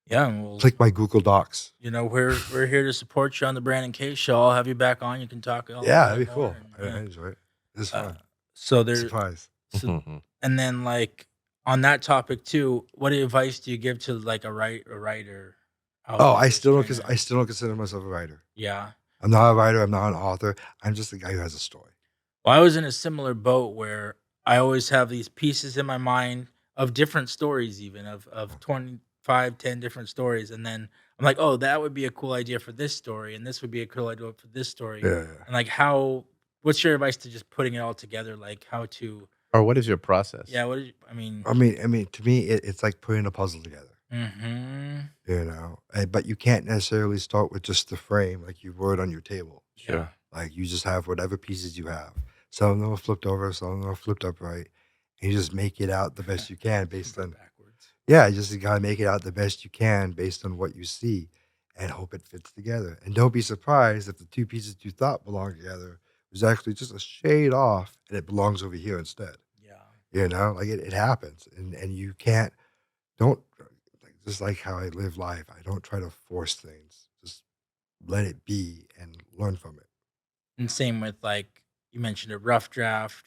Yeah, and we'll, Click my Google Docs. we're here to support you on the Brandon K show. I'll have you back on. You can talk a Yeah, little that'd bit be more. cool. And, I enjoy it. It's uh, fun. so there, Surprise. so and then like on that topic too, what advice do you give to like a writer out Oh, there that's trying to? I still don't consider myself a writer. Yeah. I'm not a writer. I'm not an author. I'm just a guy who has a story. Well, I was in a similar boat where I always have these pieces in my mind of different stories, even of 25, 10 different stories. And then I'm like, oh, that would be a cool idea for this story. And this would be a cool idea for this story. Yeah, yeah. And like, what's your advice to just putting it all together? Like, how to, Or what is your process? yeah, what did you, I mean, To me, it's like putting a puzzle together. mm-hmm. But you can't necessarily start with just the frame like you would on your table. Sure. Like you just have whatever pieces you have. Some of them are flipped over, some of them are flipped upright. And you just make it out the best you can based Go on. backwards. Yeah, you just gotta make it out the best you can based on what you see and hope it fits together. And don't be surprised if the two pieces you thought belonged together was actually just a shade off and it belongs over here instead. Yeah. Like it happens. And you can't, don't, like, just like how I live life, I don't try to force things. Just let it be and learn from it. And same with like, you mentioned a rough draft.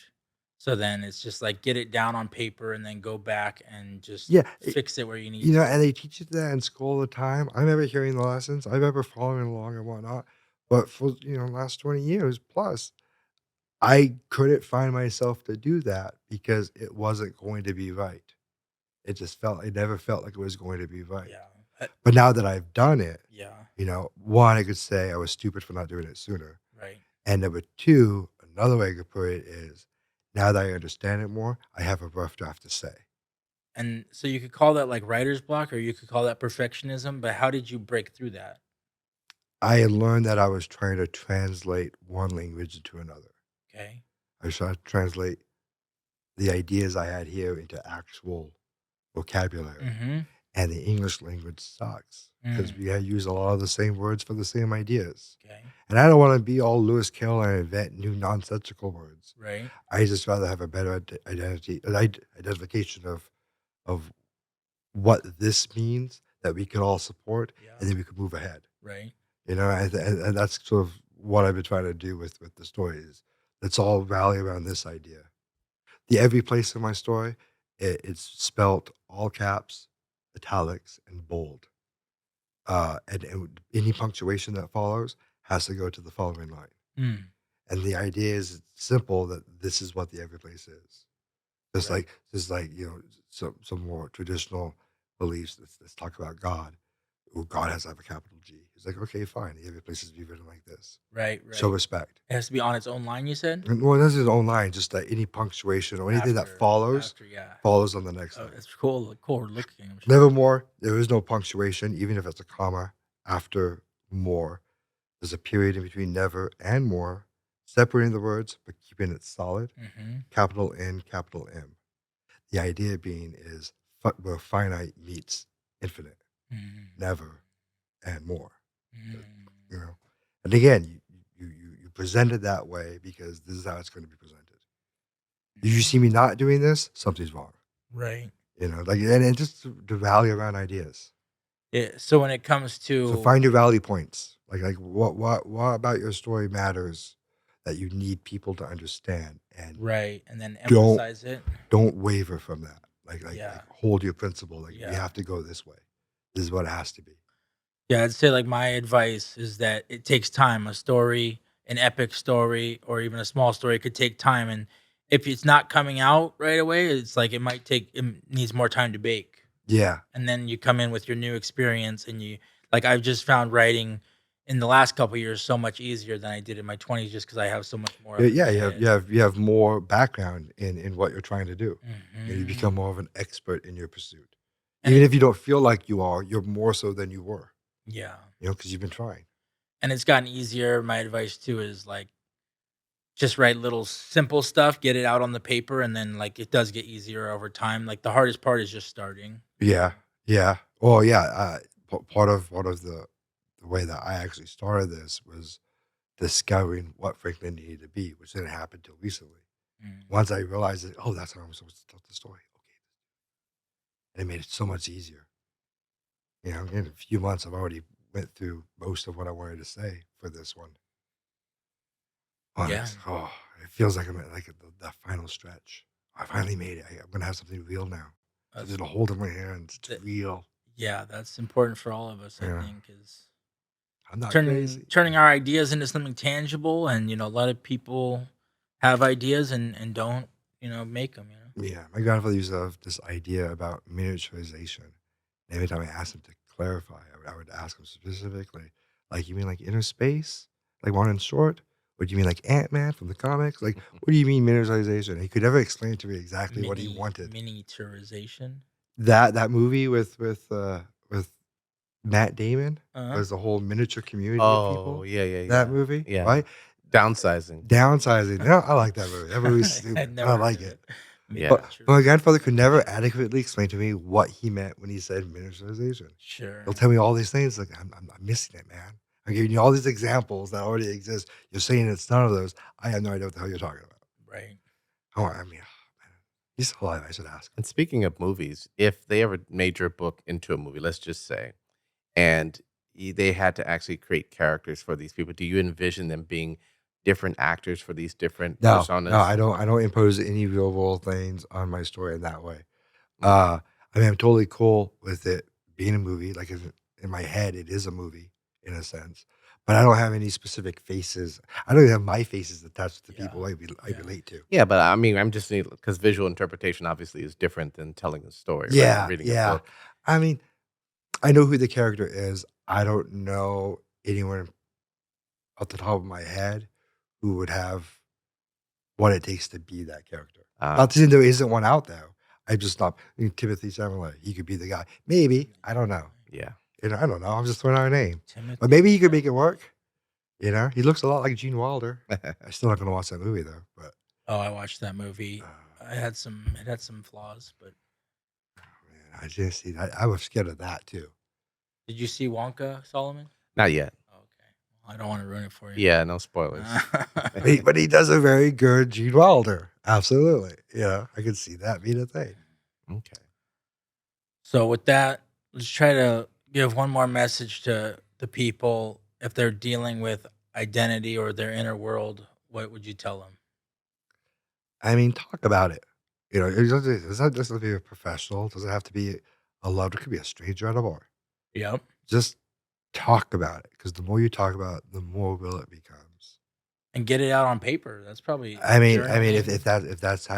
So then it's just like get it down on paper and then go back and just Yeah. fix it where you need to. And they teach you that in school all the time. I remember hearing the lessons. I remember following along and whatnot. But for, last 20 years plus, I couldn't find myself to do that because it wasn't going to be right. It never felt like it was going to be right. Yeah. But now that I've done it, Yeah. one, I could say I was stupid for not doing it sooner. Right. And number two, another way I could put it is now that I understand it more, I have a rough draft to say. And so you could call that like writer's block or you could call that perfectionism, but how did you break through that? I had learned that I was trying to translate one language into another. Okay. I was trying to translate the ideas I had here into actual vocabulary. Mm-hmm. And the English language sucks because Mm. we use a lot of the same words for the same ideas. Okay. And I don't want to be all Lewis Carroll and invent new nonsensical words. Right. I just rather have a better identification of what this means that we can all support, Yeah. and then we can move ahead. Right. And that's sort of what I've been trying to do with the stories. Let's all rally around this idea. The every place in my story, it's spelt all caps, italics, and bold. And any punctuation that follows has to go to the following line. Mm. And the idea is simple that this is what the every place is. Just Right. like some more traditional beliefs. Let's talk about God. Oh, God has to have a capital G. It's like, okay, fine. The every place is be written like this. Right. Show Right. respect. It has to be on its own line, you said? And, well, this is online. Just that any punctuation or anything that follows Yeah. follows on the next Oh, line. that's cool. Cool looking. I'm sure. Nevermore, there is no punctuation, even if it's a comma after more. There's a period in between never and more, separating the words but keeping it solid. Mm-hmm. Capital N, capital M. The idea being is where finite meets infinite, Mm-hmm. never and more. Mm-hmm. And again, you present it that way because this is how it's going to be presented. If you see me not doing this, something's wrong. Right. and just to rally around ideas. Yeah, so when it comes So to find your rally points. What about your story matters that you need people to understand, and right, and then don't emphasize it. don't waver from that. Yeah, Hold your principle. Like we yeah. have to go this way. This is what it has to be. Yeah, I'd say like my advice is that it takes time. A story, an epic story, or even a small story could take time. And if it's not coming out right away, it's like it needs more time to bake. Yeah. And then you come in with your new experience and you like I've just found writing in the last couple years so much easier than I did in my 20s just because I have so much more Yeah, of it in yeah, my you head. have you have more background in what you're trying to do. You Hmm. become more of an expert in your pursuit. And Even it if you don't feel like you are, you're more so than you were, yeah. because you've been trying. And it's gotten easier. My advice too is like just write little simple stuff, get it out on the paper, and then, like, it does get easier over time, like, the hardest part is just starting, you Yeah, know? yeah. Well, yeah, part of the way that I actually started this was discovering what Franklin needed to be, which didn't happen till recently. Mm. Once I realized that, oh, that's how I'm supposed to tell the story. Okay, and it made it so much easier. In a few months, I've already went through most of what I wanted to say for this one. Yeah, It feels like I'm at like the final stretch. I finally made it. I'm gonna have something real now. Something that's to hold in my hands. It's that real. yeah, that's important for all of us, I Yeah, think, is I'm not turning crazy. turning our ideas into something tangible and, a lot of people have ideas and don't, make them. Yeah, my grandfather used to have this idea about miniaturization. And every time I asked him to clarify, I would ask him specifically, like, you mean like inner space? Like one in short? Or do you mean like Ant-Man from the comics? Like, what do you mean miniaturization? He could never explain to me exactly what he wanted. Miniaturization? That movie with Matt Damon Uh-huh. was a whole miniature community of Oh, people. yeah, yeah, That yeah. movie, Yeah. right? Downsizing. Downsizing. Yeah, I like that movie. That movie's I'd stupid, but I never heard like of it. it. Yeah. But my grandfather Miniaturization. could never adequately explain to me what he meant when he said miniaturization. He'll Sure. tell me all these things like, I'm missing it, man. I'm giving you all these examples that already exist. You're saying it's none of those. I have no idea what the hell you're talking about. Right. I mean, oh, man. He's still alive. I should ask him. And speaking of movies, if they ever made your book into a movie, let's just say, and they had to actually create characters for these people, do you envision them being different actors for these different No, no, personas? I don't impose any real world things on my story in that way. Okay. I mean, I'm totally cool with it being a movie. Like in my head, it is a movie in a sense, but I don't have any specific faces. I don't even have my faces attached to the Yeah. people I Yeah. relate to. Yeah, but I mean, I'm just because visual interpretation obviously is different than telling a story, right? Or Yeah, reading a yeah. book. I mean, I know who the character is. I don't know anyone off the top of my head who would have what it takes to be that character. Not Ah, to say there isn't one out there. I just not I mean, Timothy Chalamet. He could be the guy. Maybe I don't know. yeah. I don't know. I'm just throwing out a name, but maybe Timothy he could make it Chalamet. work. He looks a lot like Gene Wilder. I'm still not gonna watch that movie though. But Oh, I watched that movie. uh, It had some flaws, but man, I just see that. I was scared of that too. did you see Wonka, Solomon? Not yet. Okay. Well, I don't want to ruin it for you. Yeah, no spoilers. But he does a very good Gene Wilder. Absolutely. I could see that being a thing. Okay. So with that, let's try to give one more message to the people if they're dealing with identity or their inner world. What would you tell them? I mean, talk about it. It doesn't have to be a professional. It doesn't have to be a loved. It could be a stranger at a bar. Yep. Just talk about it because the more you talk about it, the more real it becomes. And get it out on paper. That's probably I mean, if journaling. if that's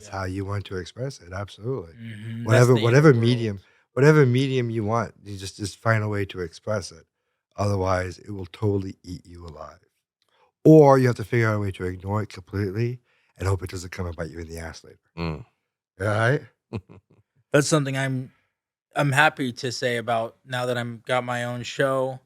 Yeah. how you want to express it, absolutely. That's Whatever the inner whatever world. medium whatever medium you want, you just find a way to express it. Otherwise, it will totally eat you alive. Or you have to figure out a way to ignore it completely and hope it doesn't come and bite you in the ass later. Mm. Right? That's something I'm happy to say about now that I'm got my own show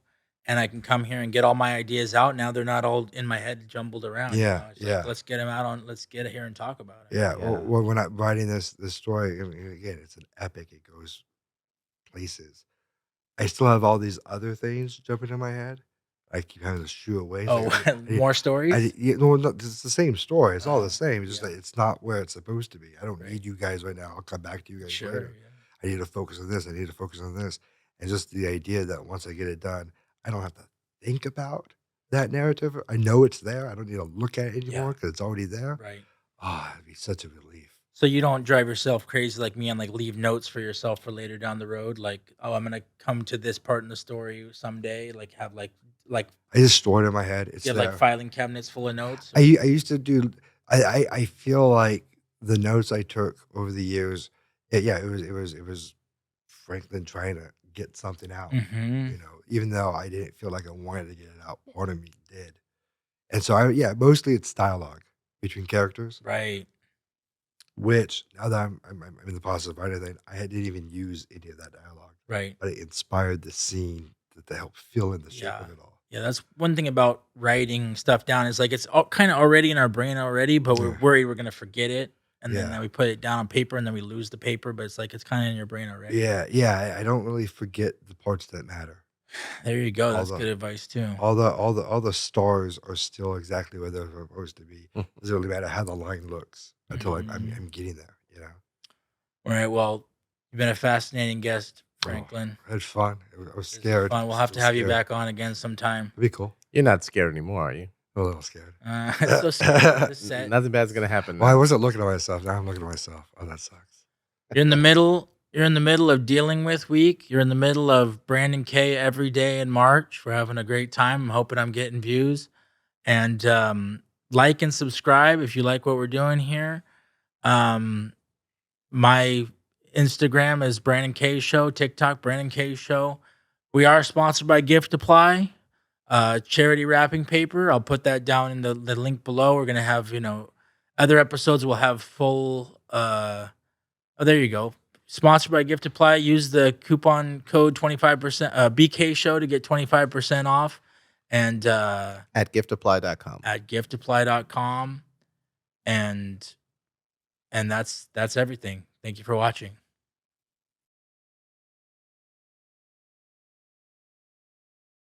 and I can come here and get all my ideas out. Now they're not all in my head jumbled around. Yeah, It's like yeah. let's get it here and talk about it. Yeah, Yeah. well, when I'm writing this story, I mean, again, it's an epic. It goes places. I still have all these other things jumping in my head. I keep having to shoo away. It's Oh, like more stories? no, no, it's the same story. It's all the Oh, same. It's just yeah. that it's not where it's supposed to be. I don't Right. need you guys right now. I'll come back to you guys Sure, later. yeah. I need to focus on this. I need to focus on this. And just the idea that once I get it done, I don't have to think about that narrative. I know it's there. I don't need to look at it Yeah, anymore because it's already there. right. Ah, it'd be such a relief. So you don't drive yourself crazy like me and like leave notes for yourself for later down the road, like, oh, I'm gonna come to this part in the story someday. Like have like I just store it in my head. you It's have like there. filing cabinets full of notes. I used to do. I feel like the notes I took over the years. Yeah, it was Franklin trying to get something out. Mm-hmm. Even though I didn't feel like I wanted to get it out, part of me did. And so yeah, mostly it's dialogue between characters. Right. Which now that I'm in the process of writing thing, didn't even use any of that dialogue, Right. but it inspired the scene to help fill in the shape Yeah. of it all. Yeah, that's one thing about writing stuff down is like it's all kind of already in our brain already, but we're Yeah, worried we're gonna forget it, and then yeah, we put it down on paper, and then we lose the paper. But it's like it's kind of in your brain already. yeah, yeah. I don't really forget the parts that matter. There you go. All That's the good advice too. all the stars are still exactly where they're supposed to be. Mm. Doesn't really matter how the line looks until I'm I'm, Mhm. I'm getting there. You know. All right. Well, you've been a fascinating guest, Oh, Franklin. I had fun. I was This is scared. fun. We'll have Still to have you scared. back on again sometime. It'd be cool. You're not scared anymore, are you? I'm a little scared. It's so scary. This set. Nothing bad's gonna happen Well, I now. wasn't looking at myself. Now I'm looking at myself. Oh, that sucks. You're in the middle. You're in the middle of dealing with week. You're in the middle of Brandon K every day in March. We're having a great time. I'm hoping I'm getting views. And like and subscribe if you like what we're doing here. Um, my Instagram is Brandon K Show. TikTok Brandon K Show. We are sponsored by Gift Apply, charity wrapping paper. I'll put that down in the link below. We're gonna have other episodes. Will have full. Oh, there you go. Sponsored by Gift Apply. Use the coupon code 25% BK Show to get 25% off. And At giftapply.com. at giftapply.com. And that's everything. Thank you for watching.